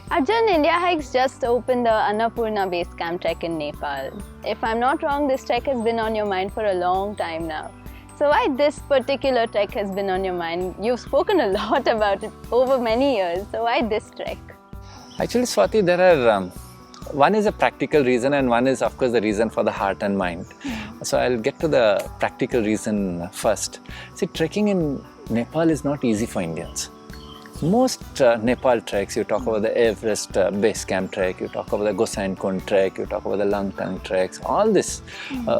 Arjun, Indiahikes just opened the Annapurna Base Camp trek in Nepal. If I'm not wrong, this trek has been on your mind for a long time now. So why this particular trek has been on your mind? You've spoken a lot about it over many years, so why this trek? Actually, Swati, there are, one is a practical reason and one is of course the reason for the heart and mind. So I'll get to the practical reason first. See, trekking in Nepal is not easy for Indians. Most Nepal treks, you talk about the Everest Base Camp trek, you talk about the Gosainkund trek, you talk about the Langtang treks, all this.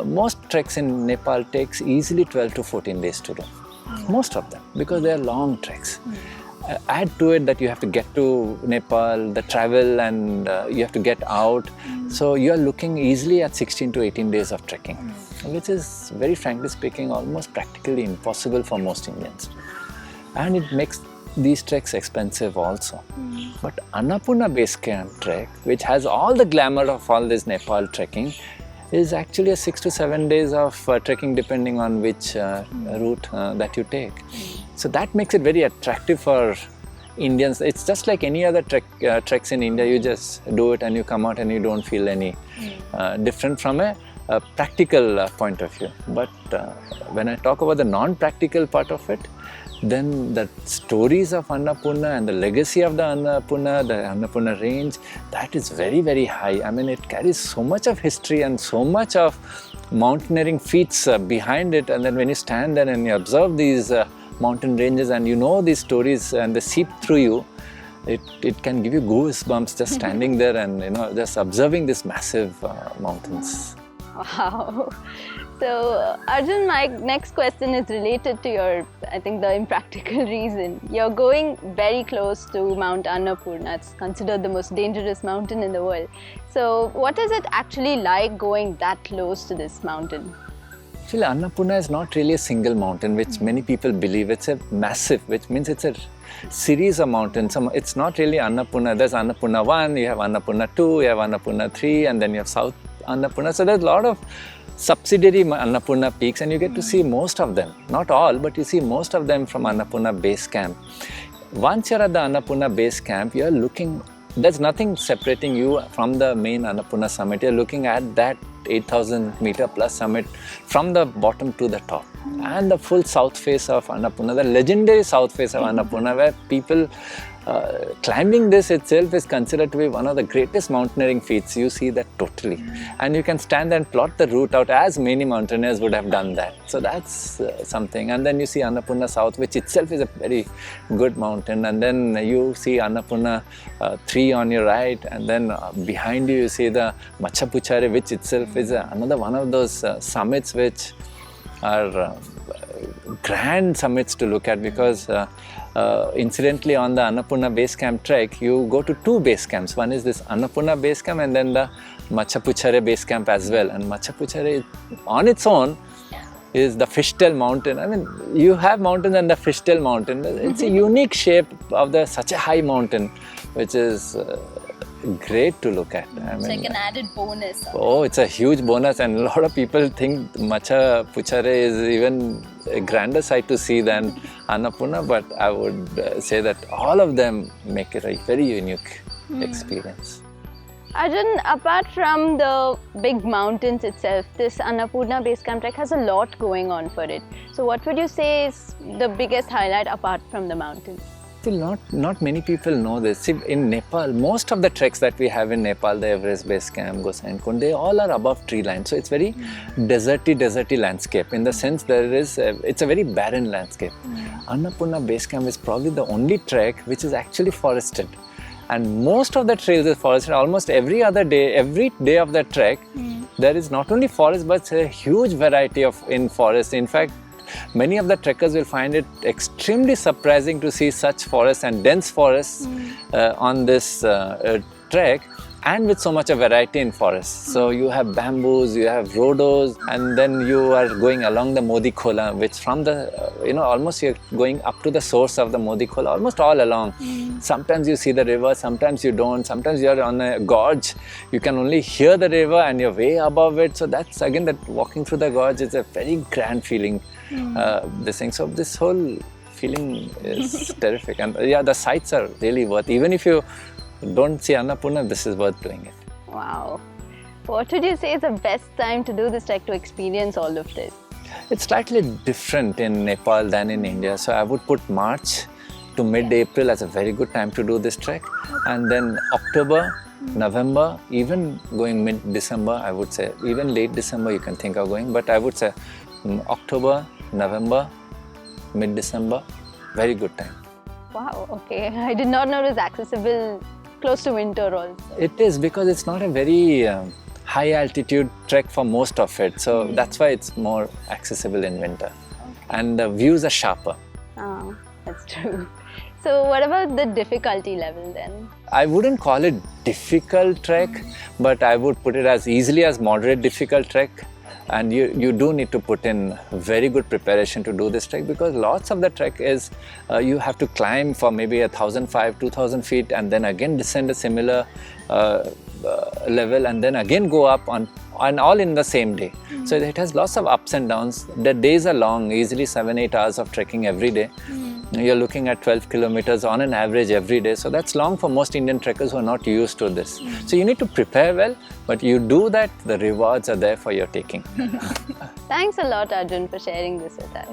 Most treks in Nepal takes easily 12 to 14 days to do. Most of them, because they are long treks. Add to it that you have to get to Nepal, the travel, and you have to get out. So you are looking easily at 16 to 18 days of trekking, which is, very frankly speaking, almost practically impossible for most Indians. And it makes these treks expensive also. But Annapurna Base Camp trek, which has all the glamour of all this Nepal trekking, is actually a 6 to 7 days of trekking depending on which route that you take. So that makes it very attractive for Indians. It's just like any other treks in India. You just do it and you come out and you don't feel any different from a practical point of view. But when I talk about the non-practical part of it, then the stories of Annapurna and the legacy of the Annapurna range, that is very, very high. I mean, it carries so much of history and so much of mountaineering feats behind it. And then when you stand there and you observe these mountain ranges and you know these stories and they seep through you, it can give you goosebumps just standing there and just observing these massive mountains. Wow. So Arjun, my next question is related to your, I think, the impractical reason. You're going very close to Mount Annapurna. It's considered the most dangerous mountain in the world. So what is it actually like going that close to this mountain? Actually, Annapurna is not really a single mountain, which many people believe. It's a massif, which means it's a series of mountains. It's not really Annapurna. There's Annapurna I, you have Annapurna II, you have Annapurna III, and then you have South Annapurna. So there's a lot of subsidiary Annapurna peaks and you get to see most of them. Not all, but you see most of them from Annapurna Base Camp. Once you're at the Annapurna Base Camp, you're looking, there's nothing separating you from the main Annapurna summit. You're looking at that 8,000 meter plus summit from the bottom to the top. And the full south face of Annapurna, the legendary south face of Annapurna, where people climbing this itself is considered to be one of the greatest mountaineering feats. You see that totally. And you can stand there and plot the route out as many mountaineers would have done that. So that's something. And then you see Annapurna South, which itself is a very good mountain. And then you see Annapurna III on your right. And then behind you, you see the Machapuchare, which itself is another one of those summits which are grand summits to look at, because incidentally on the Annapurna Base Camp trek, you go to two base camps. One is this Annapurna Base Camp and then the Machapuchare Base Camp as well. And Machapuchare on its own is the fishtail mountain. I mean, you have mountains and the fishtail mountain. It's a unique shape of such a high mountain, which is great to look at. It's like an added bonus. Oh, it's a huge bonus, and a lot of people think Machapuchare is even a grander sight to see than Annapurna, but I would say that all of them make it a very unique experience. Arjun, apart from the big mountains itself, this Annapurna Base Camp trek has a lot going on for it. So what would you say is the biggest highlight apart from the mountains? Still not many people know this. See, in Nepal, most of the treks that we have in Nepal, the Everest Base Camp, Gosainkund, they all are above tree line. So it's very deserty landscape. In the sense it's a very barren landscape. Annapurna Base Camp is probably the only trek which is actually forested. And most of the trails is forested. Almost every day of the trek, there is not only forest but a huge variety in forest. In fact, many of the trekkers will find it extremely surprising to see such forests and dense forests on this trek, and with so much of variety in forests. So you have bamboos, you have rhodos, and then you are going along the Modi Khola, which from the, almost you're going up to the source of the Modi Khola, almost all along. Sometimes you see the river, sometimes you don't, sometimes you're on a gorge, you can only hear the river and you're way above it. So that's, again, that walking through the gorge is a very grand feeling, this thing. So this whole feeling is terrific. And yeah, the sights are really worth, even if you don't see Annapurna, this is worth doing it. Wow. What would you say is the best time to do this trek to experience all of this? It's slightly different in Nepal than in India. So I would put March to mid-April as a very good time to do this trek. And then October, November, even going mid-December, I would say. Even late December you can think of going. But I would say October, November, mid-December, very good time. Wow, okay. I did not know it was accessible close to winter also. It is, because it's not a very high altitude trek for most of it. So that's why it's more accessible in winter. And the views are sharper. Oh, that's true. So what about the difficulty level then? I wouldn't call it difficult trek, but I would put it as easily as moderate difficult trek. And you do need to put in very good preparation to do this trek, because lots of the trek is you have to climb for maybe 1,500, 2,000 feet and then again descend a similar level and then again go up on all in the same day. So it has lots of ups and downs. The days are long, easily 7-8 hours of trekking every day. You're looking at 12 kilometers on an average every day. So that's long for most Indian trekkers who are not used to this. So you need to prepare well, but you do that, the rewards are there for your taking. Thanks a lot, Arjun, for sharing this with us.